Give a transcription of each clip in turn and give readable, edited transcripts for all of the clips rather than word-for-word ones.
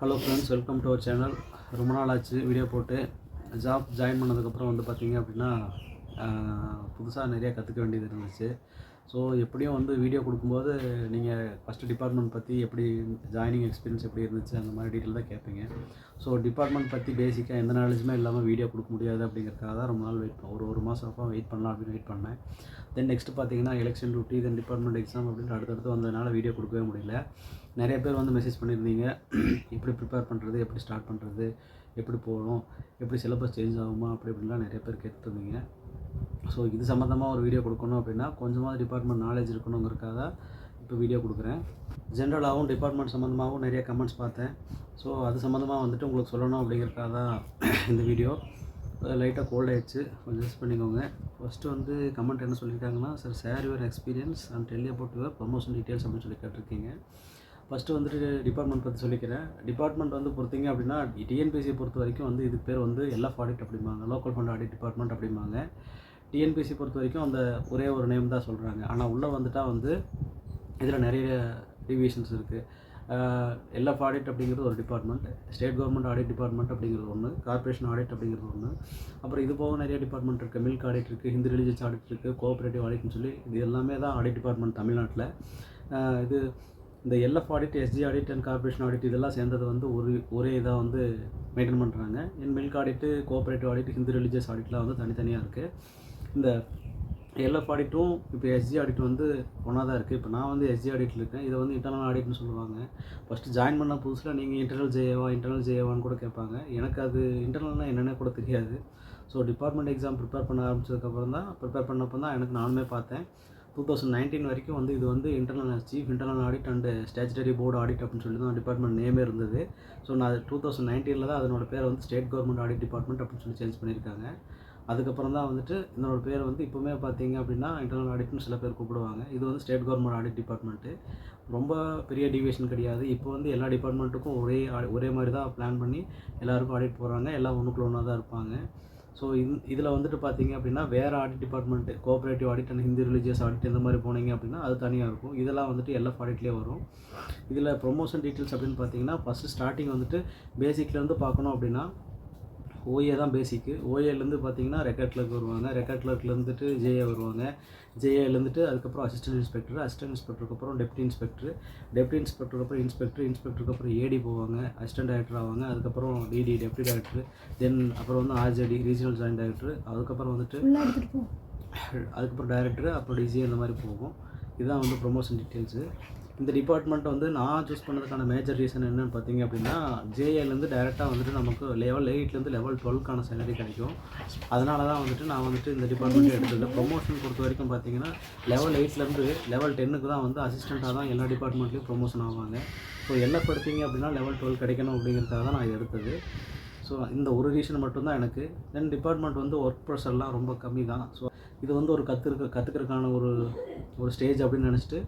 Hello friends, welcome to our channel. ரொம்ப நாள் ஆச்சு வீடியோ போட்டு. ஜாப் ஜாயின் பண்ணதுக்கப்புறம் வந்து பார்த்திங்க அப்படின்னா புதுசாக நிறையா கற்றுக்க வேண்டியது இருந்துச்சு. ஸோ எப்படியும் வந்து வீடியோ கொடுக்கும்போது நீங்கள் ஃபஸ்ட்டு டிபார்ட்மெண்ட் பற்றி எப்படி ஜாயினிங் எக்ஸ்பீரியன்ஸ் எப்படி இருந்துச்சு அந்த மாதிரி டீட்டெயில் தான் கேட்பீங்க. ஸோ டிபார்ட்மெண்ட் பற்றி பேசிக்காக எந்த நாலேஜுமே இல்லாமல் வீடியோ கொடுக்க முடியாது அப்படிங்கிறதுக்காக தான் ரொம்ப நாள் ஒரு மாதம் அப்போ வெயிட் பண்ணலாம் அப்படின்னு வெயிட் பண்ணேன். தென் நெக்ஸ்ட்டு பார்த்தீங்கன்னா எலெக்ஷன் டியூட்டி, தென் டிபார்ட்மெண்ட் எக்ஸாம் அப்படின்ட்டு அடுத்தடுத்து வந்ததுனால வீடியோ கொடுக்கவே முடியல. நிறைய பேர் வந்து மெசேஜ் பண்ணியிருந்தீங்க, எப்படி ப்ரிப்பேர் பண்ணுறது, எப்படி ஸ்டார்ட் பண்ணுறது, எப்படி போகணும், எப்படி சிலபஸ் சேஞ்ச் ஆகுமா அப்படி இப்படின்லாம் நிறைய பேர் கேட்டுருந்தீங்க. ஸோ இது சம்மந்தமாக ஒரு வீடியோ கொடுக்கணும் அப்படின்னா கொஞ்சமாக டிபார்ட்மெண்ட் நாலேஜ் இருக்கணுங்கிறதுக்காக இப்போ வீடியோ கொடுக்குறேன். ஜென்ரலாகவும் டிபார்ட்மெண்ட் சம்மந்தமாகவும் நிறைய கமெண்ட்ஸ் பார்த்தேன். ஸோ அது சம்மந்தமாக வந்துட்டு உங்களுக்கு சொல்லணும் அப்படிங்கிறதுக்காக தான் இந்த வீடியோ. லைட்டாக கோல்ட் ஆகிடுச்சு, கொஞ்சம் யூஸ் பண்ணிக்கோங்க. ஃபஸ்ட்டு வந்து கமெண்ட் என்ன சொல்லியிருக்காங்கன்னா, sir share your experience and tell about your promotion details அப்படின்னு சொல்லி கேட்டிருக்கீங்க. ஃபஸ்ட்டு வந்துட்டு டிபார்ட்மெண்ட் பற்றி சொல்லிக்கிறேன். டிபார்ட்மெண்ட் வந்து பொறுத்திங்க அப்படின்னா டிஎன்பிஎஸ்சியை பொறுத்த வரைக்கும் வந்து இதுக்கு பேர் வந்து எல்எஃப் ஆடிட் அப்படிம்பாங்க, லோக்கல் ஃபண்ட் ஆடிட் டிபார்ட்மெண்ட் அப்படிம்பாங்க. டிஎன்பிஎஸ்சி பொறுத்த வரைக்கும் அந்த ஒரே ஒரு நேம் தான் சொல்கிறாங்க. ஆனால் உள்ளே வந்துட்டால் வந்து இதில் நிறைய டிவிஷன்ஸ் இருக்குது. எல்எஃப் ஆடிட் அப்படிங்கிறது ஒரு department, state government audit department அப்படிங்கிறது ஒன்று, கார்ப்பரேஷன் ஆடிட் அப்படிங்கிறது ஒன்று. அப்புறம் இது போக நிறைய டிபார்ட்மெண்ட் இருக்குது. மில்க் ஆடிட் இருக்குது, ஹிந்து ரிலீஜியஸ் ஆடிட் இருக்குது, கோஆப்ரேட்டிவ் ஆடிட்னு சொல்லி இது எல்லாமே தான் ஆடிட் டிபார்ட்மெண்ட் தமிழ்நாட்டில். இது இந்த LF audit, SG audit and corporation audit இதெல்லாம் சேர்ந்தது வந்து ஒரே இதாக வந்து மெயின்டைன் பண்ணுறாங்க. மில்க் ஆடிட்டு, கோஆப்ரேட்டிவ் ஆடிட், ஹிந்து ரிலீஜியஸ் ஆடிட்லாம் வந்து தனித்தனியாக இருக்குது. இந்த எல்எஃப் ஆடிட்டும் இப்போ எஸ்ஜி ஆடிட் வந்து ஒன்றா தான் இருக்குது. இப்போ நான் வந்து எஸ்ஜி ஆடிட்டில் இருக்கேன். இதை வந்து இன்டர்னல் ஆடிட்னு சொல்லுவாங்க. ஃபஸ்ட்டு ஜாயின் பண்ண புதுசில் நீங்கள் இன்டர்னல் ஜேஏவான்னு கூட கேட்பாங்க. எனக்கு அது இன்டர்னல்னால் என்னென்ன கூட தெரியாது. ஸோ டிபார்ட்மெண்ட் எக்ஸாம் ப்ரிப்பேர் பண்ண ப்ரிப்பேர் பண்ணப்போ தான் எனக்கு நானுமே பார்த்தேன். 2019 வரைக்கும் வந்து இது வந்து chief internal audit and statutory board audit அப்படின்னு சொல்லி தான் டிபார்ட்மெண்ட் நேமே இருந்தது. ஸோ நான் 2019 தான் அதனோட பேர் வந்து ஸ்டேட் கவர்மெண்ட் ஆடிட் டிபார்ட்மெண்ட் அப்படின்னு சொல்லி சேஞ்ச் பண்ணியிருக்காங்க. அதுக்கப்புறம் தான் வந்துட்டு இதனோட பேர் வந்து இப்போவுமே பார்த்தீங்க அப்படின்னா இன்டர்னல் ஆடிட்னு சில பேர் கூப்பிடுவாங்க. இது வந்து ஸ்டேட் கவர்மெண்ட் ஆடிட் டிபார்ட்மெண்ட்டு. ரொம்ப பெரிய டிவியேஷன் கிடையாது. இப்போ வந்து எல்லா டிபார்ட்மெண்ட்டுக்கும் ஒரே மாதிரி தான் பிளான் பண்ணி எல்லாருக்கும் ஆடிட் போடுறாங்க. எல்லாம் ஒன்றுக்குள்ள ஒன்றா தான் இருப்பாங்க. ஸோ இதில் வந்துட்டு பார்த்தீங்க அப்படின்னா வேறு audit department, cooperative audit and Hindu religious audit இந்த மாதிரி போனீங்க அப்படின்னா அது தனியாக இருக்கும். இதெல்லாம் வந்துட்டு எல்எஃப் ஆடிட்லேயே வரும். இதில் ப்ரொமோஷன் டீட்டெயில்ஸ் அப்படின்னு பார்த்தீங்கன்னா ஃபஸ்ட்டு ஸ்டார்டிங் வந்துட்டு பேசிக்லேருந்து பார்க்கணும் அப்படின்னா ஓஏ தான் பேசிக்கு. ஓஏலேருந்து பார்த்தீங்கன்னா ரெக்கார்ட் கிளர்க் வருவாங்க, ரெக்கார்ட் கிளர்க்லேருந்துட்டு ஜேஏ வருவாங்க, ஜேஏலேருந்துட்டு அதுக்கப்புறம் அசிஸ்டன்ட் இன்ஸ்பெக்டருக்கு அப்புறம் டெப்டி இன்ஸ்பெக்டருக்கு அப்புறம் இன்ஸ்பெக்டருக்கு அப்புறம் ஏடி போவாங்க, அசிஸ்டன்ட் டைரக்டர் ஆவாங்க, அதுக்கப்புறம் டிடி டெப்டி டைரக்டர், தென் அப்புறம் வந்து ஆர்ஜேடி ரீஜனல் ஜாயின்ட் டைரக்டர், அதுக்கப்புறம் வந்துட்டு அதுக்கப்புறம் டைரக்டர், அப்புறம் டிசி அந்த மாதிரி போகும். இதுதான் வந்து ப்ரொமோஷன் டீட்டெயில்ஸு. இந்த டிபார்ட்மெண்ட் வந்து நான் சூஸ் பண்ணதுக்கான மேஜர் ரீசன் என்னென்னு பார்த்தீங்க அப்படின்னா ஜேஏலேருந்து டைரெக்டாக வந்துட்டு நமக்கு லெவல் 8லேருந்து லெவல் 12க்கான சேலரி கிடைக்கும். அதனால தான் வந்துட்டு நான் வந்துட்டு இந்த டிபார்ட்மெண்ட்டை எடுத்துக்கிட்டேன். ப்ரொமோஷன் பொறுத்த வரைக்கும் பார்த்தீங்கன்னா லெவல் 8லேருந்து லெவல் 10க்கு தான் வந்து அசிஸ்டண்ட்டாக தான் எல்லா டிபார்ட்மெண்ட்லேயும் ப்ரொமோஷன் ஆவாங்க. ஸோ எல்லாம் எடுத்தீங்க அப்படின்னா லெவல் 12 கிடைக்கணும் அப்படிங்கிறதுக்காக தான் நான் எடுத்தது. ஸோ இந்த ஒரு ரீசன் மட்டும்தான் எனக்கு. தென் டிபார்ட்மெண்ட் வந்து ஒர்க் ப்ரெஷர்லாம் ரொம்ப கம்மி தான். ஸோ இது வந்து ஒரு கற்றுக்கிறதுக்கான ஒரு ஸ்டேஜ் அப்படின்னு நினச்சிட்டு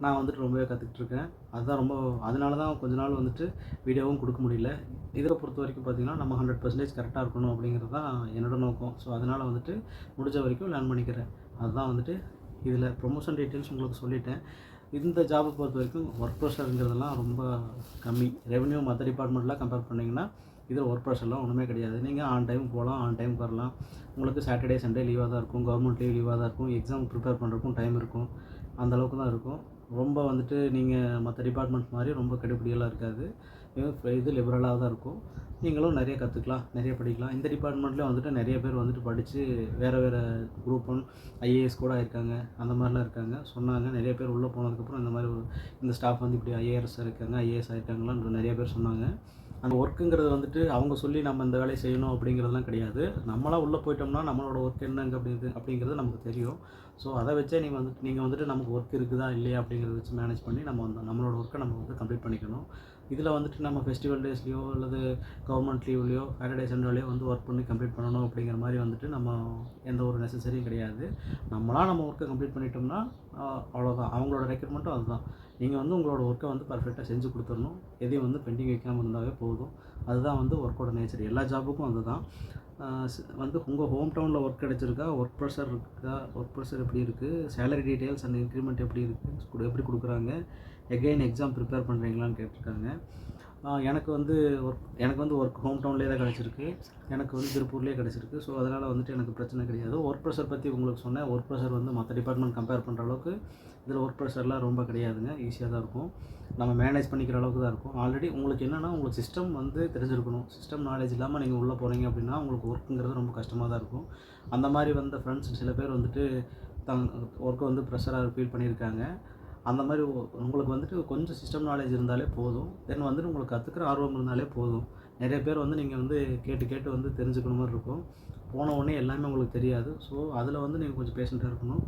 நான் வந்துட்டு ரொம்பவே கற்றுக்கிட்டுருக்கேன். அதனால தான் கொஞ்ச நாள் வந்துட்டு வீடியோவும் கொடுக்க முடியல. இதில் பொறுத்த வரைக்கும் பார்த்திங்கன்னா நம்ம 100% கரெக்டாக இருக்கணும் அப்படிங்கிறது தான் என்னோட நோக்கம். ஸோ அதனால் வந்துட்டு முடிஞ்ச வரைக்கும் லேர்ன் பண்ணிக்கிறேன். அதுதான் வந்துட்டு இதில் ப்ரொமோஷன் டீட்டெயில்ஸ் உங்களுக்கு சொல்லிட்டேன். இந்த ஜாபை பொறுத்த வரைக்கும் ஒர்க் ப்ரெஷருங்கிறதெல்லாம் ரொம்ப கம்மி. ரெவென்யூ மற்ற டிபார்ட்மெண்ட்லாம் கம்பேர் பண்ணிங்கன்னா இதில் ஒர்க் ப்ரெஷர்லாம் ஒன்றுமே கிடையாது. நீங்கள் ஆன் டைம் போகலாம், ஆன் டைம் வரலாம். உங்களுக்கு சாட்டர்டே சண்டே லீவாக தான் இருக்கும், கவர்மெண்ட் லீவாக தான் இருக்கும், எக்ஸாம் ப்ரிப்பேர் பண்ணுறதுக்கும் டைம் இருக்கும். அந்தளவுக்கு தான் இருக்கும். ரொம்ப வந்துட்டு நீங்கள் மற்ற டிபார்ட்மெண்ட் மாதிரி ரொம்ப கெடுபிடியெல்லாம் இருக்காது. இது லிபரலாக தான் இருக்கும். நீங்களும் நிறைய கற்றுக்கலாம், நிறைய படிக்கலாம். இந்த டிபார்ட்மெண்ட்லேயும் வந்துட்டு நிறைய பேர் வந்துட்டு படித்து வேறு குரூப் 1 ஐஏஎஸ் கூட இருக்காங்க, அந்த மாதிரிலாம் இருக்காங்க. சொன்னாங்க நிறைய பேர் உள்ளே போனதுக்கப்புறம் இந்த மாதிரி இந்த ஸ்டாஃப் வந்து இப்படி ஐஏஎஸ் இருக்காங்க, ஐஏஎஸ் ஆகிருக்காங்களான்னு நிறைய பேர் சொன்னாங்க. அந்த ஒர்க்குங்கிறது வந்துட்டு அவங்க சொல்லி நம்ம இந்த வேலையை செய்யணும் அப்படிங்கிறதுலாம் கிடையாது. நம்மளாக உள்ளே போயிட்டோம்னா நம்மளோட ஒர்க் என்னங்க அப்படிங்கிறது நமக்கு தெரியும். ஸோ அதை வச்சே நீங்கள் வந்துட்டு நமக்கு ஒர்க் இருக்குதா இல்லையா அப்படிங்கிறத வச்சு மேனேஜ் பண்ணி நம்மளோட ஒர்க்கை நம்ம வந்து கம்ப்ளீட் பண்ணிக்கணும். இதில் வந்துட்டு நம்ம ஃபெஸ்டிவல் டேஸ்லையோ அல்லது கவர்மெண்ட் லீவ்லையோ சாட்டர்டே சண்டேலையோ வந்து ஒர்க் பண்ணி கம்ப்ளீட் பண்ணணும் அப்படிங்கிற மாதிரி வந்துட்டு நம்ம எந்த ஒரு நெசசரியும் கிடையாது. நம்ம ஒர்க்கை கம்ப்ளீட் பண்ணிட்டோம்னா அவ்வளோதான். அவங்களோட ரெக்யர்மெண்ட்டும் அதுதான். நீங்கள் வந்து உங்களோட ஒர்க்கை வந்து பர்ஃபெக்டாக செஞ்சு கொடுத்துடணும். எதையும் வந்து பெண்டிங் வைக்காமல் இருந்தாவே போதும். அதுதான் வந்து ஒர்க்கோட நேச்சர். எல்லா ஜாபுக்கும் அதுதான். வந்து உங்கள் ஹோம் டவுனில் ஒர்க் கிடச்சிருக்கா, ஒர்க் ப்ரெஷர் எப்படி இருக்குது, சேலரி டீட்டெயில்ஸ் அண்ட் இன்க்ரிமெண்ட் எப்படி இருக்குது, எப்படி கொடுக்குறாங்க, எகைன் எக்ஸாம் ப்ரிப்பேர் பண்ணுறீங்களான்னு கேட்டிருக்காங்க. எனக்கு வந்து ஒர்க் ஹோம் டவுன்லேயே தான் கிடச்சிருக்கு. எனக்கு வந்து திருப்பூர்லேயே கிடச்சிருக்கு. ஸோ அதனால் வந்துட்டு எனக்கு பிரச்சனை கிடையாது. ஒர்க் ப்ரெஷர் பற்றி உங்களுக்கு சொன்னேன். ஒர்க் ப்ரெஷர் வந்து மற்ற டிபார்ட்மெண்ட் கம்பேர் பண்ணுற அளவுக்கு இதில் ஒர்க் ப்ரெஷர்லாம் ரொம்ப கிடையாதுங்க. ஈஸியாக தான் இருக்கும். நம்ம மேனேஜ் பண்ணிக்கிற அளவுக்கு தான் இருக்கும். ஆல்ரெடி உங்களுக்கு என்னென்னா, உங்களுக்கு சிஸ்டம் வந்து தெரிஞ்சிருக்கணும். சிஸ்டம் நாலேஜ் இல்லாமல் நீங்கள் உள்ளே போகிறீங்க அப்படின்னா உங்களுக்கு ஒர்க்குங்கிறது ரொம்ப கஷ்டமாக தான் இருக்கும். அந்த மாதிரி வந்த ஃப்ரெண்ட்ஸ் சில பேர் வந்துட்டு ஒர்க்கை வந்து ப்ரெஷராக ஃபீல் பண்ணியிருக்காங்க. அந்த மாதிரி உங்களுக்கு வந்துட்டு கொஞ்சம் சிஸ்டம் நாலேஜ் இருந்தாலே போதும். தென் வந்துட்டு உங்களுக்கு கற்றுக்கிற ஆர்வம் இருந்தாலே போதும். நிறைய பேர் வந்து நீங்கள் வந்து கேட்டு கேட்டு வந்து தெரிஞ்சுக்கிற மாதிரி இருக்கும். போன உடனே எல்லாமே உங்களுக்கு தெரியாது. ஸோ அதில் வந்து நீங்கள் கொஞ்சம் பேஷண்ட்டாக இருக்கணும்.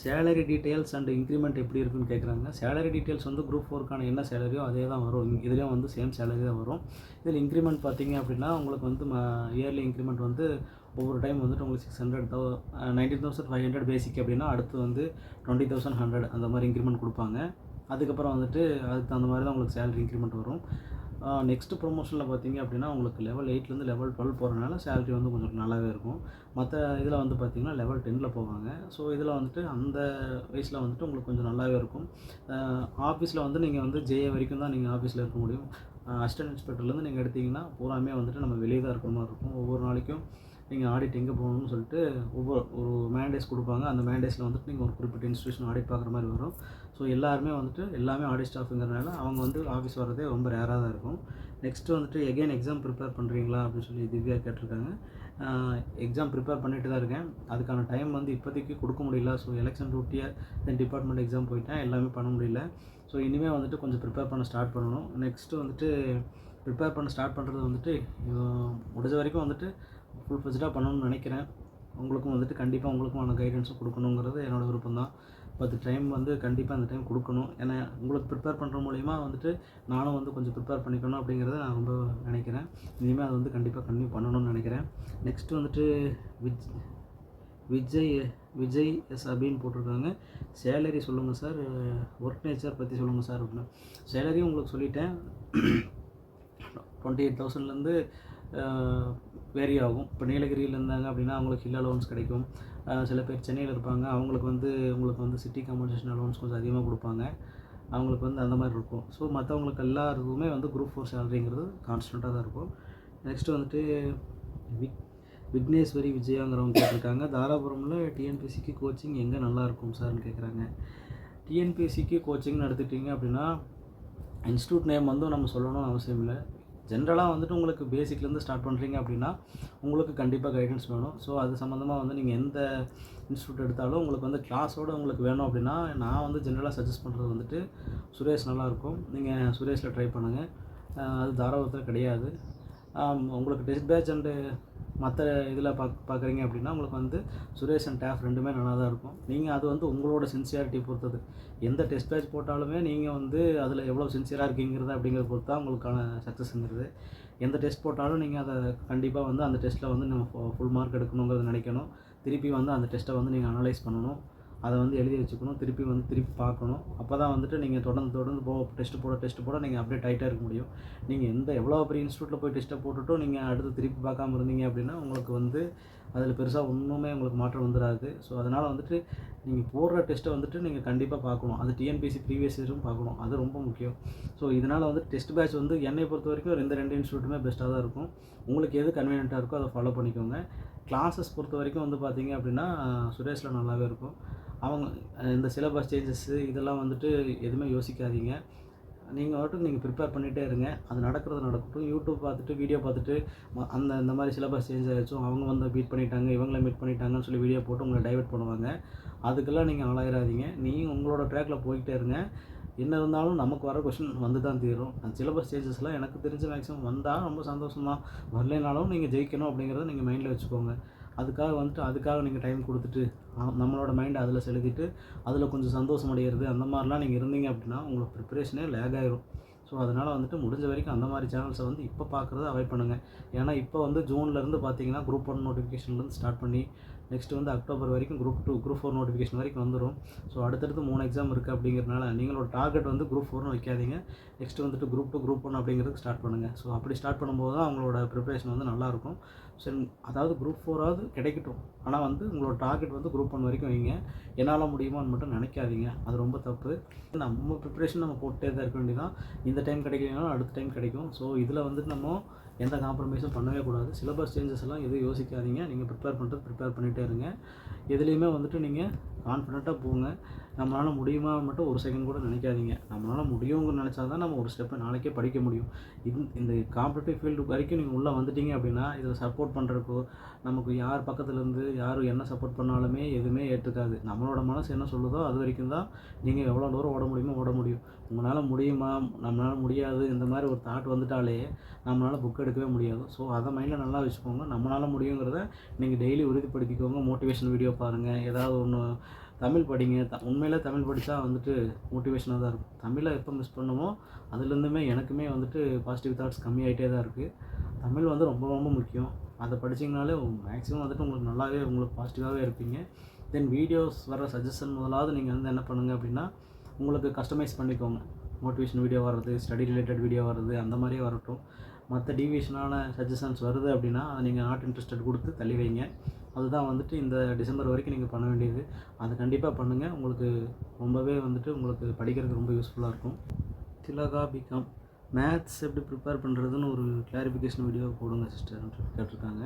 சேலரி டீட்டெயில்ஸ் அண்ட் இன்க்ரிமெண்ட் எப்படி இருக்குன்னு கேட்குறாங்க. சேலரி டீட்டெயில்ஸ் வந்து குரூப் 4க்கான என்ன சேலரியோ அதே தான் வரும். இதுலேயும் வந்து சேம் சேலரி தான் வரும். இதில் இன்க்ரிமெண்ட் பார்த்தீங்க அப்படின்னா உங்களுக்கு வந்து இயர்லி இன்க்ரிமெண்ட் வந்து ஒவ்வொரு டைம் வந்துட்டு உங்களுக்கு 19,500 பேசிக் அப்படின்னா அடுத்து வந்து 20,100 அந்த மாதிரி இன்க்ரிமெண்ட் கொடுப்பாங்க. அதுக்கப்புறம் வந்துட்டு அதுக்கு தகுந்த மாதிரி தான் உங்களுக்கு சேலரி இன்க்ரிமெண்ட் வரும். நெக்ஸ்ட்டு ப்ரொமோஷனில் பார்த்தீங்க அப்படின்னா உங்களுக்கு லெவல் 8லேருந்து லெவல் 12 போகிறனால சேலரி வந்து கொஞ்சம் நல்லாவே இருக்கும். மற்ற இதில் வந்து பார்த்திங்கன்னா லெவல் 10ல் போவாங்க. ஸோ இதில் வந்துட்டு அந்த வயசில் வந்துட்டு உங்களுக்கு கொஞ்சம் நல்லாவே இருக்கும். ஆஃபீஸில் வந்து நீங்கள் வந்து ஜேஏ வரைக்கும் தான் நீங்கள் ஆஃபீஸில் இருக்க முடியும். அசிஸ்டன்ட் இன்ஸ்பெக்டர்லேருந்து நீங்கள் எடுத்திங்கன்னா பூராமே வந்துட்டு நம்ம வெளியே தான் இருக்கிற மாதிரி இருக்கும். ஒவ்வொரு நாளைக்கும் நீங்கள் ஆடிட் எங்கே போகணும்னு சொல்லிட்டு ஒரு மேண்டேஸ் கொடுப்பாங்க. அந்த மேண்டேஸில் வந்துட்டு நீங்கள் ஒரு குறிப்பிட்ட இன்ஸ்டியூஷன் ஆடிட் பார்க்குற மாதிரி வரும். ஸோ எல்லாருமே வந்துட்டு எல்லாமே ஆடிட் ஸ்டாஃபுங்கிறதுனால அவங்க வந்து ஆஃபீஸ் வரதே ரொம்ப ரேராக தான் இருக்கும். நெக்ஸ்ட்டு வந்துட்டு எகெயின் எக்ஸாம் ப்ரிப்பேர் பண்ணுறீங்களா அப்படின்னு சொல்லி திவ்யா கேட்டிருக்காங்க. எக்ஸாம் ப்ரிப்பேர் பண்ணிட்டு தான் இருக்கேன். அதுக்கான டைம் வந்து இப்போதைக்கு கொடுக்க முடியல. ஸோ எலெக்ஷன் டியூட்டியாக தென் டிபார்ட்மெண்ட் எக்ஸாம் போயிட்டேன். எல்லாமே பண்ண முடியல. ஸோ இனிமேல் வந்துட்டு கொஞ்சம் ப்ரிப்பேர் பண்ண ஸ்டார்ட் பண்ணணும். நெக்ஸ்ட்டு வந்துட்டு ப்ரிப்பேர் பண்ண ஸ்டார்ட் பண்ணுறது வந்துட்டு முடிஞ்ச வரைக்கும் வந்துட்டு ஃபுல் ஃப்ளெஜ்டாக பண்ணணும்னு நினைக்கிறேன். உங்களுக்கும் வந்துட்டு கண்டிப்பாக உங்களுக்குமான கைடன்ஸும் கொடுக்கணுங்கிறது என்னோடய விருப்பம் தான். பட் டைம் வந்து கண்டிப்பாக அந்த டைம் கொடுக்கணும். ஏன்னா உங்களுக்கு ப்ரிப்பேர் பண்ணுற மூலிமா வந்துட்டு நானும் வந்து கொஞ்சம் ப்ரிப்பேர் பண்ணிக்கணும் அப்படிங்கிறத நான் ரொம்ப நினைக்கிறேன். இனிமேல் அது வந்து கண்டிப்பாக கன்டினியூ பண்ணணும்னு நினைக்கிறேன். நெக்ஸ்ட்டு வந்துட்டு விஜய் எஸ் அப்படின்னு போட்டிருக்காங்க. சேலரி சொல்லுங்கள் சார், ஒர்க் நேச்சர் பற்றி சொல்லுங்கள் சார் அப்படின்னு. சேலரியும் உங்களுக்கு சொல்லிட்டேன். 28,000லேருந்து வேரி ஆகும். இப்போ நீலகிரியில் இருந்தாங்க அப்படின்னா அவங்களுக்கு ஹில் அலோவன்ஸ் கிடைக்கும். சில பேர் சென்னையில் இருப்பாங்க, அவங்களுக்கு வந்து உங்களுக்கு வந்து சிட்டி காம்பன்சேஷன் அலோவன்ஸ் கொஞ்சம் அதிகமாக கொடுப்பாங்க. அவங்களுக்கு வந்து அந்த மாதிரி இருக்கும். ஸோ மற்றவங்களுக்கு எல்லாருக்குமே வந்து குரூப் 4 சேலரிங்கிறது கான்ஸ்டண்ட்டாக தான் இருக்கும். நெக்ஸ்ட்டு வந்துட்டு விக்னேஸ்வரி விஜயாங்கிறவங்க கேட்டிருக்காங்க. தாராபுரமில் டிஎன்பிஎஸ்சிக்கு கோச்சிங் எங்கே நல்லாயிருக்கும் சார்னு கேட்குறாங்க. டிஎன்பிஎஸ்சிக்கு கோச்சிங்னு எடுத்துக்கிட்டிங்க அப்படின்னா இன்ஸ்டியூட் நேம் வந்து நம்ம சொல்லணும்னு அவசியம் இல்லை. ஜென்ரலாக வந்துட்டு உங்களுக்கு பேசிக்லேருந்து ஸ்டார்ட் பண்ணுறீங்க அப்படின்னா உங்களுக்கு கண்டிப்பாக கைடன்ஸ் வேணும். ஸோ அது சம்மந்தமாக வந்து நீங்கள் எந்த இன்ஸ்டியூட் எடுத்தாலும் உங்களுக்கு வந்து கிளாஸோடு உங்களுக்கு வேணும் அப்படின்னா நான் வந்து ஜென்ரலாக சஜஸ்ட் பண்ணுறது வந்துட்டு சுரேஷ் நல்லாயிருக்கும். நீங்கள் சுரேஷில் ட்ரை பண்ணுங்கள். அது தாராபுரத்தில் கிடையாது. உங்களுக்கு டெஸ்ட் பேட்ச் அண்டு மற்ற இதில் பார்க்குறீங்க அப்படின்னா உங்களுக்கு வந்து சுரேஷ் அண்ட் டேஃப் ரெண்டுமே நல்லா தான் இருக்கும். நீங்கள் அது வந்து உங்களோட சின்சியாரிட்டி பொறுத்தது. எந்த டெஸ்ட் பேட்ச் போட்டாலுமே நீங்கள் வந்து அதில் எவ்வளோ சின்சியராக இருக்கீங்கிறது அப்படிங்கிறத பொறுத்து தான் உங்களுக்கான சக்ஸஸ்ங்கிறது. எந்த டெஸ்ட் போட்டாலும் நீங்கள் அதை கண்டிப்பாக வந்து அந்த டெஸ்ட்டில் வந்து நம்ம ஃபுல் மார்க் எடுக்கணுங்கிறத நினைக்கணும். திருப்பி வந்து அந்த டெஸ்ட்டை வந்து நீங்கள் அனலைஸ் பண்ணணும். அதை வந்து எழுதி வச்சுக்கணும். திருப்பி பார்க்கணும். அப்போ தான் வந்துட்டு நீங்கள் தொடர்ந்து டெஸ்ட்டு போட நீங்கள் அப்டேட் ஆகிட்டே இருக்க முடியும். நீங்கள் எவ்வளோ பெரிய இன்ஸ்டியூட்டில் போய் டெஸ்ட்டை போட்டுட்டும் நீங்கள் அடுத்து திருப்பி பார்க்காம இருந்தீங்க அப்படின்னா உங்களுக்கு வந்து அதில் பெருசாக ஒன்றுமே உங்களுக்கு மாற்றம் வந்துடாது. ஸோ அதனால் வந்துட்டு நீங்கள் போடுற டெஸ்ட்டை வந்துட்டு நீங்கள் கண்டிப்பாக பார்க்கணும். அது டிஎன்பிஎஸ்சி ப்ரீவியஸ் இயரும் பார்க்கணும். அது ரொம்ப முக்கியம். ஸோ இதனால் வந்து டெஸ்ட் பேட்ச் வந்து என்னை பொறுத்த வரைக்கும் இந்த 2 இன்ஸ்டியூட்டுமே பெஸ்ட்டாக தான் இருக்கும். உங்களுக்கு எது கன்வீனியண்ட்டாக இருக்கோ அதை ஃபாலோ பண்ணிக்கோங்க. கிளாஸஸ் பொறுத்த வரைக்கும் வந்து பார்த்தீங்க அப்படின்னா சுரேஷில் நல்லாவே இருக்கும். அவங்க இந்த சிலபஸ் சேஞ்சஸ்ஸு இதெல்லாம் வந்துட்டு எதுவுமே யோசிக்காதீங்க. நீங்கள் ப்ரிப்பேர் பண்ணிகிட்டே இருங்க. அது நடக்கிறது நடக்கட்டும். யூடியூப் பார்த்துட்டு வீடியோ பார்த்துட்டு இந்த மாதிரி சிலபஸ் சேஞ்ச் ஆகிடுச்சும் அவங்க வந்து மீட் பண்ணிட்டாங்க, இவங்கள மீட் பண்ணிட்டாங்கன்னு சொல்லி வீடியோ போட்டு உங்களை டைவர்ட் பண்ணுவாங்க. அதுக்கெல்லாம் நீங்கள் ஆளாயிராதீங்க. நீங்கள் உங்களோட ட்ராக்கில் போய்கிட்டே இருங்க. என்ன இருந்தாலும் நமக்கு வர கொஷின் வந்து தான் தீரும். அந்த சிலபஸ் சேஞ்சஸ்லாம் எனக்கு தெரிஞ்ச மேக்ஸிமம் வந்தால் ரொம்ப சந்தோஷம் தான். வரலைனாலும் நீங்கள் ஜெயிக்கணும் அப்படிங்கிறத நீங்கள் மைண்டில் வச்சுக்கோங்க. அதுக்காக நீங்கள் டைம் கொடுத்துட்டு நம்மளோட மைண்டை அதில் செலுத்திட்டு அதில் கொஞ்சம் சந்தோஷம் அடைகிறது அந்த மாதிரிலாம் நீங்கள் இருந்தீங்க அப்படின்னா உங்களோட ப்ரிப்பரேஷனே லேக் ஆகிரும். ஸோ அதனால் வந்துட்டு முடிஞ்ச வரைக்கும் அந்த மாதிரி சேனல்ஸை வந்து இப்போ பார்க்குறத அவாய்ட் பண்ணுங்கள். ஏன்னா இப்போ வந்து ஜூன்லேருந்து பார்த்தீங்கன்னா குரூப் 1 நோட்டிஃபிகேஷன்லேருந்து ஸ்டார்ட் பண்ணி நெக்ஸ்ட்டு வந்து அக்டோபர் வரைக்கும் குரூப் 2 குரூப் 4 நோட்டிஃபிகேஷன் வரைக்கும் வந்துடும். ஸோ அடுத்தடுத்து 3 எக்ஸாம் இருக்குது அப்படிங்கிறனால நீங்களோட டார்கெட் வந்து குரூப் 4னு வைக்காதீங்க. நெக்ஸ்ட்டு வந்துட்டு குரூப் 2 குரூப் 1 அப்படிங்கிறதுக்கு ஸ்டார்ட் பண்ணுங்கள். ஸோ அப்படி ஸ்டார்ட் பண்ணும்போது தான் அவங்களோட ப்ரிப்பரேஷன் வந்து நல்லாயிருக்கும். சரி, அதாவது குரூப் 4ஆவது கிடைக்கட்டும், ஆனால் வந்து உங்களோட டார்கெட் வந்து குரூப் 1 வரைக்கும் வைங்க. என்னால் முடியுமான்னு மட்டும் நினைக்காதீங்க, அது ரொம்ப தப்பு. நம்ம ப்ரிப்பரேஷன் நம்ம போட்டே தான் இருக்க வேண்டியதான். இந்த டைம் கிடைக்கலனாலும் அடுத்த டைம் கிடைக்கும். ஸோ இதில் வந்துட்டு நம்ம எந்த காம்ப்ரமைஸும் பண்ணவே கூடாது. சிலபஸ் சேஞ்சஸ் எல்லாம் எதுவும் யோசிக்காதீங்க. நீங்கள் ப்ரிப்பேர் பண்ணிகிட்டே இருங்க. எதுலேயுமே வந்துட்டு நீங்கள் கான்ஃபிடென்ட்டாக போங்க. நம்மளால் முடியுமா மட்டும் ஒரு செகண்ட் கூட நினைக்காதீங்க. நம்மளால் முடியும்னு நினச்சா தான் நம்ம ஒரு ஸ்டெப்பை நாளைக்கே படிக்க முடியும். இந்த காம்படிட்டிவ் ஃபீல்டு வரைக்கும் நீங்கள் உள்ளே வந்துட்டீங்க அப்படின்னா, இதை சப்போர்ட் பண்ணுறதுக்கோ, நமக்கு யார் பக்கத்துலேருந்து யார் என்ன சப்போர்ட் பண்ணாலுமே எதுவுமே ஏற்றுக்காது. நம்மளோட மனசு என்ன சொல்லுதோ அது வரைக்கும் தான் நீங்கள் எவ்வளோ தூரம் ஓட முடியுமோ ஓட முடியும். உங்களால் முடியுமா, நம்மளால் முடியாது, இந்த மாதிரி ஒரு தாட் வந்துட்டாலே நம்மளால் புக் எடுக்கவே முடியாது. ஸோ அதை மைண்டில் நல்லா வச்சுக்கோங்க. நம்மளால் முடியுங்கிறத நீங்கள் டெய்லி உறுதிப்படுத்திக்கோங்க. மோட்டிவேஷன் வீடியோ பாருங்கள், ஏதாவது ஒன்று தமிழ் படிங்க. உண்மையிலே தமிழ் படித்தா வந்துட்டு மோட்டிவேஷனாக தான் இருக்கும். தமிழை எப்போ மிஸ் பண்ணுமோ அதுலேருந்துமே எனக்குமே வந்துட்டு பாசிட்டிவ் தாட்ஸ் கம்மியாகிட்டே தான் இருக்குது. தமிழ் வந்து ரொம்ப ரொம்ப முக்கியம். அதை படிச்சிங்கனாலே மேக்ஸிமம் வந்துட்டு உங்களுக்கு நல்லாவே உங்களுக்கு பாசிட்டிவாகவே இருப்பீங்க. தென் வீடியோஸ் வர சஜஷன் முதலாவது நீங்கள் வந்து என்ன பண்ணுங்கள் அப்படின்னா, உங்களுக்கு கஸ்டமைஸ் பண்ணிக்கோங்க. மோட்டிவேஷன் வீடியோ வர்றது, ஸ்டடி ரிலேட்டட் வீடியோ வர்றது, அந்த மாதிரியே வரட்டும். மற்ற டீவியேஷனான சஜஷன்ஸ் வருது அப்படின்னா அதை நீங்கள் நாட் இன்ட்ரெஸ்டட் கொடுத்து தள்ளி வைங்க. அதுதான் வந்துட்டு இந்த டிசம்பர் வரைக்கும் நீங்கள் பண்ண வேண்டியது. அதை கண்டிப்பாக பண்ணுங்கள். உங்களுக்கு ரொம்பவே வந்துட்டு உங்களுக்கு படிக்கிறதுக்கு ரொம்ப யூஸ்ஃபுல்லாக இருக்கும். திலகா பிகாம் மேத்ஸ் எப்படி ப்ரிப்பேர் பண்ணுறதுன்னு ஒரு கிளாரிஃபிகேஷன் வீடியோ போடுங்க சிஸ்டர்ன்ட்டு கேட்டிருக்காங்க.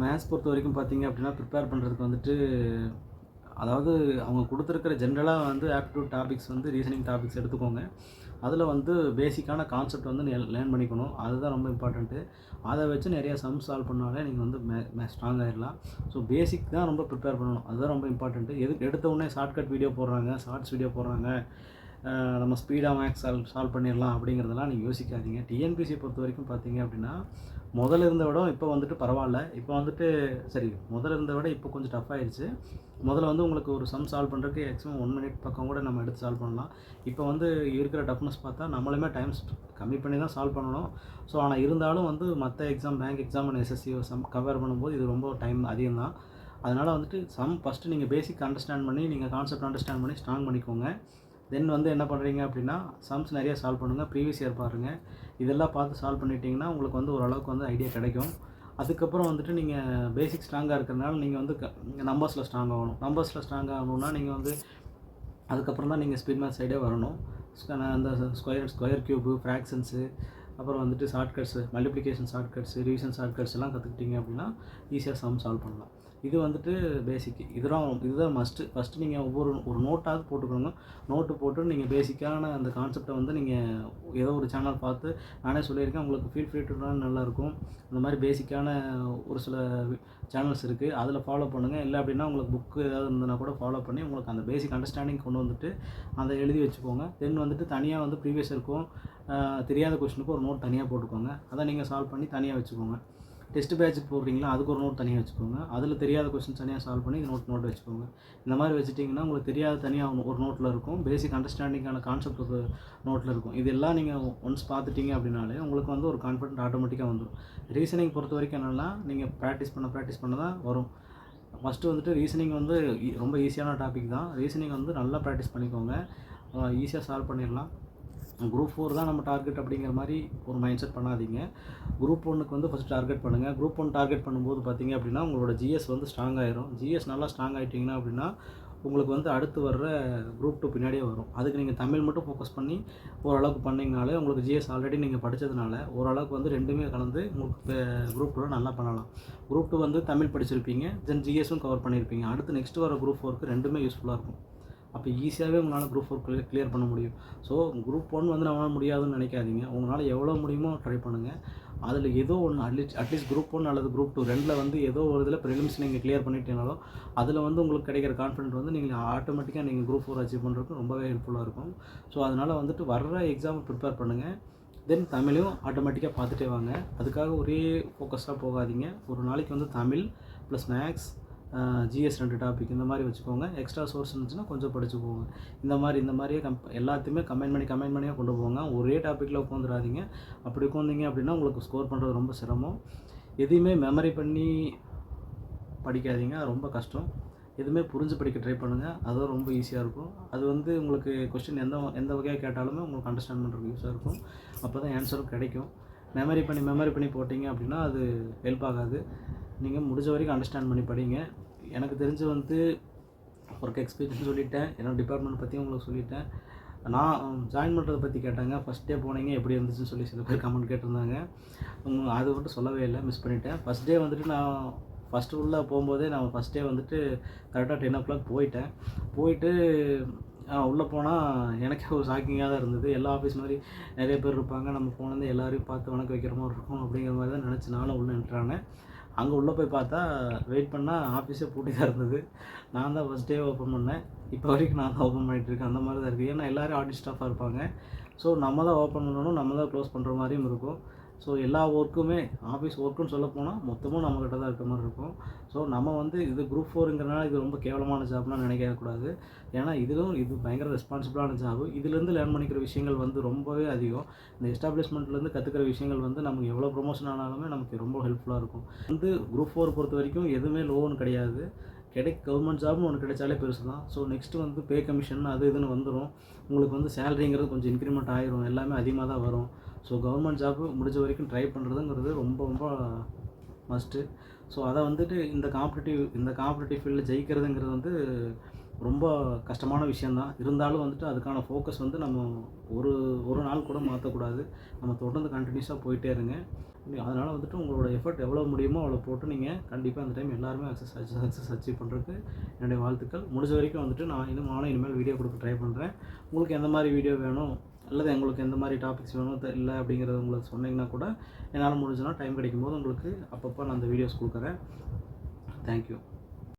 மேத்ஸ் பொறுத்த வரைக்கும் பார்த்தீங்க அப்படின்னா ப்ரிப்பேர் பண்ணுறதுக்கு வந்துட்டு, அதாவது அவங்க கொடுத்துருக்கிற ஜென்ரலாக வந்து ஆப்டிடியூட் டாபிக்ஸ் வந்து ரீசனிங் டாபிக்ஸ் எடுத்துக்கோங்க. அதில் வந்து பேசிக்கான கான்செப்ட் வந்து லேர்ன் பண்ணிக்கணும். அதுதான் ரொம்ப இம்பார்ட்டண்ட்டு. அதை வச்சு நிறைய சம் சால்வ் பண்ணாலே நீங்கள் வந்து ஸ்ட்ராங் ஆகிடலாம். ஸோ பேசிக் தான் ரொம்ப ப்ரிப்பேர் பண்ணணும். அதுதான் ரொம்ப இம்பார்ட்டண்ட்டு. எடுத்த உடனே ஷார்ட்கட் வீடியோ போடுறாங்க, ஷார்ட்ஸ் வீடியோ போடுறாங்க, நம்ம ஸ்பீடாக மேக்ஸ் சால்வ் பண்ணிடலாம் அப்படிங்கிறதெல்லாம் நீங்கள் யோசிக்காதீங்க. டிஎன்பிசி பொறுத்த வரைக்கும் பார்த்தீங்க அப்படின்னா, முதல்ல இருந்த விட இப்போ வந்துட்டு பரவாயில்ல. இப்போ வந்துட்டு சரி, முதல்ல இருந்த விட இப்போ கொஞ்சம் டஃப் ஆகிடுச்சு. முதல்ல வந்து உங்களுக்கு ஒரு சம் சால்வ் பண்ணுறதுக்கு மேக்ஸிமம் 1 மினிட் பக்கம் கூட நம்ம எடுத்து சால்வ் பண்ணலாம். இப்போ வந்து இருக்கிற டஃப்னஸ் பார்த்தா நம்மளுமே டைம் கம்மி பண்ணி தான் சால்வ் பண்ணணும். ஸோ ஆனால் இருந்தாலும் வந்து மற்ற exam, bank exam and SSC compare பண்ணும்போது இது ரொம்ப டைம் அதிகம் தான். அதனால் வந்துட்டு ஃபஸ்ட்டு நீங்கள் பேசிக் அண்டர்ஸ்டாண்ட் பண்ணி, நீங்கள் கான்செப்ட் அண்டர்ஸ்டாண்ட் பண்ணி ஸ்ட்ராங் பண்ணிக்கோங்க. தென் வந்து என்ன பண்ணுறீங்க அப்படின்னா, சம்ஸ் நிறைய சால்வ் பண்ணுங்கள். ப்ரீவியஸ் இயர் பாருங்கள். இதெல்லாம் பார்த்து சால்வ் பண்ணிட்டீங்கன்னா உங்களுக்கு வந்து ஓரளவுக்கு வந்து ஐடியா கிடைக்கும். அதுக்கப்புறம் வந்துட்டு நீங்கள் பேசிக் ஸ்ட்ராங்காக இருக்கிறனால நீங்கள் வந்து நம்பர்ஸில் ஸ்ட்ராங் ஆகணும். நம்பர்ஸில் ஸ்ட்ராங் ஆகணுன்னா நீங்கள் வந்து அதுக்கப்புறம் தான் நீங்கள் ஸ்பீட் மேத்ஸ் சைடே வரணும். அந்த ஸ்கொயர் கியூபு, ஃப்ராக்ஷன்ஸு, அப்புறம் வந்துட்டு shortcuts, multiplication shortcuts, revision shortcuts எல்லாம் கற்றுக்கிட்டீங்க அப்படின்னா ஈஸியாக சம் சால்வ் பண்ணலாம். இது வந்துட்டு பேசிக். இதுதான் மஸ்ட்டு. ஃபஸ்ட்டு நீங்கள் ஒரு நோட்டாவது போட்டுக்கோங்க. நோட்டு போட்டு நீங்கள் பேசிக்கான அந்த கான்செப்டை வந்து நீங்கள் ஏதோ ஒரு சேனல் பார்த்து, நானே சொல்லியிருக்கேன், உங்களுக்கு ஃபீல் ஃப்ரீ டு லேர்ன் நல்லாயிருக்கும். இந்த மாதிரி பேசிக்கான ஒரு சில சேனல்ஸ் இருக்குது, அதில் ஃபாலோ பண்ணுங்கள். இல்லை அப்படின்னா உங்களுக்கு புக்கு ஏதாவது இருந்ததுன்னா கூட ஃபாலோ பண்ணி உங்களுக்கு அந்த பேசிக் அண்டர்ஸ்டாண்டிங் கொண்டு வந்துட்டு அதை எழுதி வச்சுக்கோங்க. தென் வந்துட்டு தனியாக வந்து ப்ரீவியஸ் இருக்கும் தெரியாத கொஸ்டினுக்கு ஒரு நோட் தனியாக போட்டுக்கோங்க. அதை நீங்கள் சால்வ் பண்ணி தனியாக வச்சுக்கோங்க. டெஸ்ட் பேட்சுக்கு போடுறீங்களா, அதுக்கு ஒரு நோட் தனியாக வச்சுக்கோங்க. அதில் தெரியாத கொஸ்டின் தனியாக சால்வ் பண்ணி நோட் வச்சுக்கோங்க. இந்த மாதிரி வச்சுட்டிங்கன்னா உங்களுக்கு தெரியாத தனியாக ஒரு நோட்டில் இருக்கும், பேசிக் அண்டர்ஸ்டாண்டிங்கான கான்செப்ட் ஒரு நோட்டில் இருக்கும். இதெல்லாம் நீங்கள் ஒன்ஸ் பார்த்துட்டிங்க அப்படின்னாலே உங்களுக்கு வந்து ஒரு கான்ஃபிடென்ட் ஆட்டோமேட்டிக்காக வந்துடும். ரீசனிங் பொறுத்த வரைக்கும் என்னென்னா, நீங்கள் ப்ராக்டிஸ் பண்ண தான் வரும். ஃபஸ்ட்டு வந்துட்டு ரீசனிங் வந்து ரொம்ப ஈஸியான டாபிக் தான். ரீசனிங் வந்து நல்லா ப்ராக்டிஸ் பண்ணிக்கோங்க, ஈஸியாக சால்வ் பண்ணிடலாம். குரூப் 4 தான் நம்ம டார்கெட் அப்படிங்கிற மாதிரி ஒரு மைண்ட் செட் பண்ணாதீங்க. குரூப் 1க்கு வந்து ஃபஸ்ட் டார்கெட் பண்ணுங்கள். குரூப் 1 டார்கெட் பண்ணும்போது பார்த்தீங்க அப்படின்னா உங்களோட ஜிஎஸ் வந்து ஸ்ட்ராங் ஆயிரும். ஜிஎஸ் நல்லா ஸ்ட்ராங் ஆகிட்டிங்கன்னா அப்படின்னா உங்களுக்கு வந்து அடுத்து வர்ற குரூப் 2 பின்னாடியே வரும். அதுக்கு நீங்கள் தமிழ் மட்டும் ஃபோக்கஸ் பண்ணி ஓரளவுக்கு பண்ணிங்கனாலே உங்களுக்கு ஜிஎஸ் ஆல்ரெடி நீங்கள் படித்ததுனால ஓரளவுக்கு வந்து ரெண்டுமே கலந்து உங்களுக்கு குரூப் 2 நல்லா பண்ணலாம். குரூப் 2 வந்து தமிழ் படிச்சிருப்பீங்க, தென் ஜிஎஸும் கவர் பண்ணியிருப்பீங்க. அடுத்து நெக்ஸ்ட் வர குரூப் 4க்கு ரெண்டுமே யூஸ்ஃபுல்லாக இருக்கும். அப்போ ஈஸியாகவே உங்களால் குரூப் 4 கிளியர் பண்ண முடியும். ஸோ குரூப் 1 வந்து நம்மளால் முடியாதுன்னு நினைக்காதீங்க. உங்களால் எவ்வளோ முடியுமோ ட்ரை பண்ணுங்கள். அதில் ஏதோ ஒன்று அட்லீஸ்ட் குரூப் 1 அல்லது குரூப் 2 ரெண்டில் வந்து ஏதோ ஒரு இதில் ப்ரிலிம்ஸ் நீங்கள் கிளியர் பண்ணிட்டீங்கனாலும் அதில் வந்து உங்களுக்கு கிடைக்கிற கான்ஃபிடென்ட் வந்து நீங்கள் ஆட்டோமேட்டிக்காக நீங்கள் குரூப் 4 அச்சீவ் பண்ணுறதுக்கு ரொம்பவே ஹெல்ப்ஃபுல்லாக இருக்கும். ஸோ அதனால் வந்துட்டு வர்ற எக்ஸாம் ப்ரிப்பேர் பண்ணுங்கள். தென் தமிழையும் ஆட்டோமேட்டிக்காக பார்த்துட்டே வாங்க. அதுக்காக ஒரே ஃபோக்கஸாக போகாதீங்க. ஒரு நாளைக்கு வந்து Tamil plus maths, GS 2 topic இந்த மாதிரி வச்சுக்கோங்க. எக்ஸ்ட்ரா சோர்ஸ் இருந்துச்சுன்னா கொஞ்சம் படிச்சுக்கோங்க. இந்த மாதிரியே எல்லாத்தையுமே கம்பைன் பண்ணியாக கொண்டு போங்க. ஒரே டாப்பிக்கில் உட்காந்துடாதீங்க. அப்படி உட்காந்திங்க அப்படின்னா உங்களுக்கு ஸ்கோர் பண்ணுறது ரொம்ப சிரமம். எதையுமே மெமரி பண்ணி படிக்காதீங்க, அது ரொம்ப கஷ்டம். எதுவுமே புரிஞ்சு படிக்க ட்ரை பண்ணுங்கள், அதுவும் ரொம்ப ஈஸியாக இருக்கும். அது வந்து உங்களுக்கு கொஸ்டின் எந்த எந்த வகையாக கேட்டாலுமே உங்களுக்கு அண்டர்ஸ்டாண்ட் பண்ணுறதுக்கு யூஸாக இருக்கும். அப்போ தான் ஆன்சரும் கிடைக்கும். மெமரி பண்ணி போட்டிங்க அப்படின்னா அது ஹெல்ப் ஆகாது. நீங்கள் முடிஞ்ச வரைக்கும் அண்டர்ஸ்டாண்ட் பண்ணி படிங்க. எனக்கு தெரிஞ்சு வந்து ஒர்க் எக்ஸ்பீரியன்ஸ் சொல்லிட்டேன், என்னோடய டிபார்ட்மெண்ட் பற்றியும் உங்களுக்கு சொல்லிட்டேன். நான் ஜாயின் பண்ணுறத பற்றி கேட்டாங்க. ஃபஸ்ட் டே போனீங்க எப்படி இருந்துச்சுன்னு சொல்லி சில பேர் கமெண்ட் கேட்டிருந்தாங்க. அது மட்டும் சொல்லவே இல்லை, மிஸ் பண்ணிட்டேன். ஃபஸ்ட் டே வந்துட்டு நான் ஃபஸ்ட்டு உள்ளே போகும்போதே நான் ஃபஸ்ட் டே வந்துட்டு கரெக்டாக 10 o'clock போயிட்டு உள்ளே போனால் எனக்கே ஒரு ஷாக்கிங்காக தான் இருந்தது. எல்லா ஆஃபீஸ் மாதிரி நிறைய பேர் இருப்பாங்க, நம்ம போனது எல்லாரையும் பார்த்து வணக்க வைக்கிற மாதிரி இருக்கும் அப்படிங்கிற மாதிரி தான் நினச்சி நானும் உள்ளே நின்றுறானே. அங்கே உள்ளே போய் பார்த்தா வெயிட் பண்ணால் ஆஃபீஸே பூட்டி தான் இருந்தது. நான் தான் ஃபஸ்ட் டே ஓப்பன் பண்ணேன். இப்போ வரைக்கும் நான் தான் ஓப்பன் பண்ணிகிட்ருக்கேன். அந்த மாதிரி தான் இருக்குது. ஏன்னா எல்லோரும் ஆடிட் ஸ்டாஃபாக இருப்பாங்க. ஸோ நம்ம தான் ஓப்பன் பண்ணணும், நம்ம தான் க்ளோஸ் பண்ணுற மாதிரியும் இருக்கும். ஸோ எல்லா ஒர்க்குமே ஆஃபீஸ் ஒர்க்குன்னு சொல்ல போனால் மொத்தமும் நம்மக்கிட்ட தான் இருக்கிற மாதிரி இருக்கும். ஸோ நம்ம வந்து இது குரூப் 4ங்கிறனால இது ரொம்ப கேவலமான ஜாப்லாம் நினைக்கக்கூடாது. ஏன்னா இது பயங்கர ரெஸ்பான்சிபிளான ஜாபு. இதுலேருந்து லேர்ன் பண்ணிக்கிற விஷயங்கள் வந்து ரொம்பவே அதிகம். இந்த எஸ்டாப்ளிஷ்மெண்ட்லேருந்து கற்றுக்கிற விஷயங்கள் வந்து நமக்கு எவ்வளோ ப்ரொமோஷன் ஆனாலுமே நமக்கு ரொம்ப ஹெல்ப்ஃபுல்லாக இருக்கும். வந்து குரூப் 4 பொறுத்த வரைக்கும் எதுவுமே லோன்னு கிடையாது. கவர்மெண்ட் ஜாப்னு ஒன்று கிடைச்சாலே பெருசு தான். ஸோ நெக்ஸ்ட்டு வந்து பே கமிஷன் அது இதுன்னு வந்துடும். உங்களுக்கு வந்து சேலரிங்கிறது கொஞ்சம் இன்க்ரிமெண்ட் ஆயிரும், எல்லாமே அதிகமாக தான் வரும். ஸோ கவர்மெண்ட் ஜாப்பு முடிஞ்ச வரைக்கும் ட்ரை பண்ணுறதுங்கிறது ரொம்ப ரொம்ப மஸ்ட்டு. ஸோ அதை வந்துட்டு இந்த காம்படிட்டிவ் ஃபீல்டில் ஜெயிக்கிறதுங்கிறது வந்து ரொம்ப கஷ்டமான விஷயந்தான். இருந்தாலும் வந்துட்டு அதுக்கான ஃபோக்கஸ் வந்து நம்ம ஒரு நாள் கூட மாற்றக்கூடாது. நம்ம தொடர்ந்து கண்டினியூஸாக போயிட்டே இருங்க. அதனால் வந்துட்டு உங்களோட எஃபர்ட் எவ்வளோ முடியுமோ அவ்வளோ போட்டு நீங்கள் கண்டிப்பாக அந்த டைம் எல்லாருமே சக்ஸஸ் அச்சீவ் பண்ணுறதுக்கு என்னுடைய வாழ்த்துக்கள். முடிஞ்ச வரைக்கும் வந்துட்டு நானும் இனிமேல் வீடியோ கொடுக்க ட்ரை பண்ணுறேன். உங்களுக்கு எந்த மாதிரி வீடியோ வேணும் அல்லது உங்களுக்கு எந்த மாதிரி டாபிக்ஸ் வேணும் இல்லை அப்படிங்கிறத உங்களுக்கு சொன்னீங்கன்னா கூட என்னால் முடிஞ்சுன்னா டைம் கிடைக்கும்போது உங்களுக்கு அப்பப்போ நான் அந்த வீடியோஸ் கொடுக்குறேன். தேங்க்யூ.